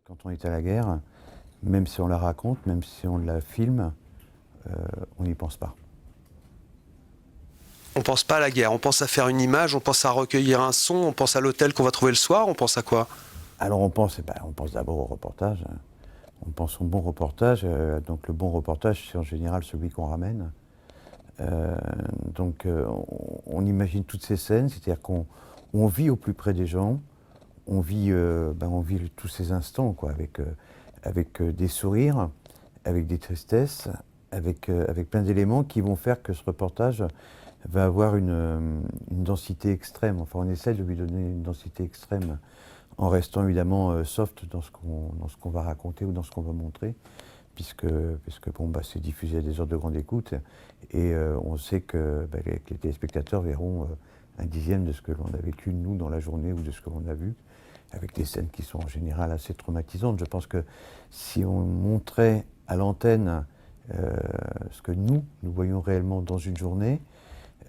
Quand on est à la guerre, même si on la raconte, même si on la filme, on n'y pense pas. On pense pas à la guerre, on pense à faire une image, on pense à recueillir un son, on pense à l'hôtel qu'on va trouver le soir, on pense à quoi? Alors on pense d'abord au reportage. On pense au bon reportage. Donc le bon reportage, c'est en général celui qu'on ramène. On imagine toutes ces scènes, c'est-à-dire qu'on vit au plus près des gens, on vit tous ces instants, quoi, avec des sourires, avec des tristesses, avec plein d'éléments qui vont faire que ce reportage va avoir une densité extrême. Enfin, on essaie de lui donner une densité extrême en restant évidemment soft dans ce qu'on va raconter ou dans ce qu'on va montrer, puisque c'est diffusé à des heures de grande écoute et on sait que les téléspectateurs verront un dixième de ce que l'on a vécu nous dans la journée ou de ce que l'on a vu, avec des scènes qui sont en général assez traumatisantes. Je pense que si on montrait à l'antenne ce que nous voyons réellement dans une journée,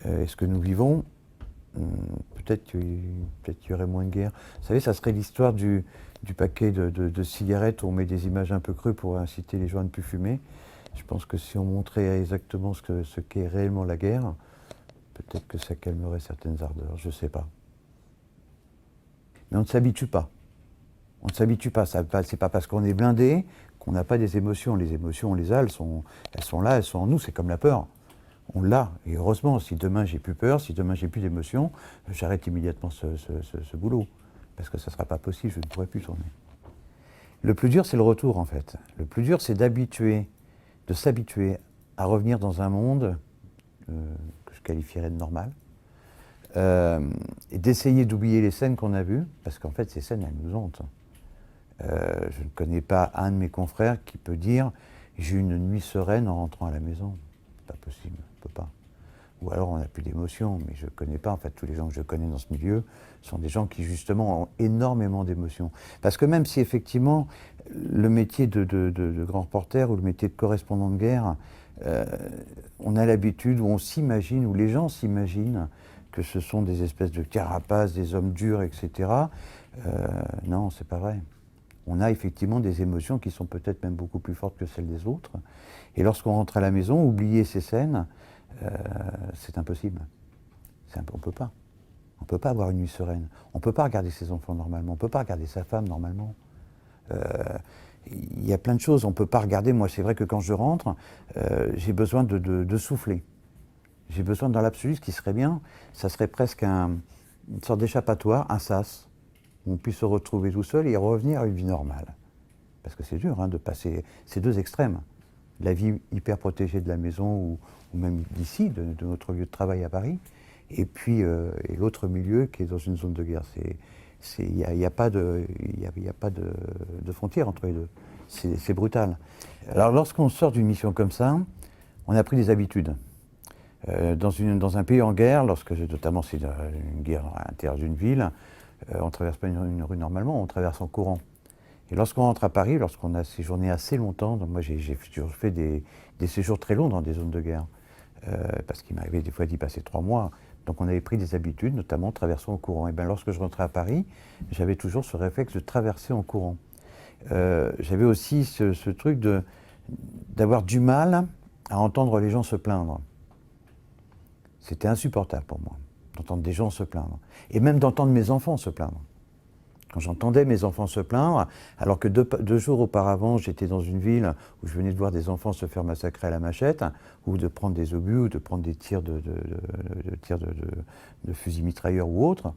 et ce que nous vivons, peut-être qu'il y aurait moins de guerre. Vous savez, ça serait l'histoire du paquet de cigarettes où on met des images un peu crues pour inciter les gens à ne plus fumer. Je pense que si on montrait exactement ce qu'est réellement la guerre, peut-être que ça calmerait certaines ardeurs, je ne sais pas. Mais on ne s'habitue pas. On ne s'habitue pas. C'est pas parce qu'on est blindé qu'on n'a pas des émotions. Les émotions, on les a, elles sont là, elles sont en nous. C'est comme la peur. On l'a. Et heureusement, si demain j'ai plus peur, si demain j'ai plus d'émotions, j'arrête immédiatement ce boulot. Parce que ça ne sera pas possible, je ne pourrai plus tourner. Le plus dur, c'est le retour, en fait. Le plus dur, c'est de s'habituer à revenir dans un monde que je qualifierais de normal. Et d'essayer d'oublier les scènes qu'on a vues, parce qu'en fait, ces scènes, elles nous hantent. Je ne connais pas un de mes confrères qui peut dire « j'ai eu une nuit sereine en rentrant à la maison ». C'est pas possible, on ne peut pas. Ou alors on n'a plus d'émotions, mais je ne connais pas, en fait, tous les gens que je connais dans ce milieu sont des gens qui, justement, ont énormément d'émotions. Parce que même si, effectivement, le métier de grand reporter ou le métier de correspondant de guerre, on a l'habitude, où on s'imagine, où les gens s'imaginent que ce sont des espèces de carapaces, des hommes durs, etc. Non, c'est pas vrai. On a effectivement des émotions qui sont peut-être même beaucoup plus fortes que celles des autres. Et lorsqu'on rentre à la maison, oublier ces scènes, c'est impossible. On ne peut pas. On ne peut pas avoir une nuit sereine. On ne peut pas regarder ses enfants normalement. On ne peut pas regarder sa femme normalement. Il y a plein de choses. On ne peut pas regarder. Moi, c'est vrai que quand je rentre, j'ai besoin de souffler. J'ai besoin, dans l'absolu, ce qui serait bien, ça serait presque une sorte d'échappatoire, un sas, où on puisse se retrouver tout seul et revenir à une vie normale. Parce que c'est dur de passer ces deux extrêmes. La vie hyper protégée de la maison ou même d'ici, de notre lieu de travail à Paris, et puis l'autre milieu qui est dans une zone de guerre. Il n'y a pas de frontière entre les deux. C'est brutal. Alors lorsqu'on sort d'une mission comme ça, on a pris des habitudes. Dans un pays en guerre, notamment c'est une guerre à l'intérieur d'une ville, on ne traverse pas une rue normalement, on traverse en courant. Et lorsqu'on rentre à Paris, lorsqu'on a séjourné assez longtemps, donc moi j'ai fait des séjours très longs dans des zones de guerre, parce qu'il m'arrivait des fois d'y passer 3 mois, donc on avait pris des habitudes, notamment traversant en courant. Et bien lorsque je rentrais à Paris, j'avais toujours ce réflexe de traverser en courant. J'avais aussi ce truc d'avoir du mal à entendre les gens se plaindre. C'était insupportable pour moi, d'entendre des gens se plaindre. Et même d'entendre mes enfants se plaindre. Quand j'entendais mes enfants se plaindre, alors que 2 jours auparavant, j'étais dans une ville où je venais de voir des enfants se faire massacrer à la machette, ou de prendre des obus, ou de prendre des tirs de fusils mitrailleurs ou autres,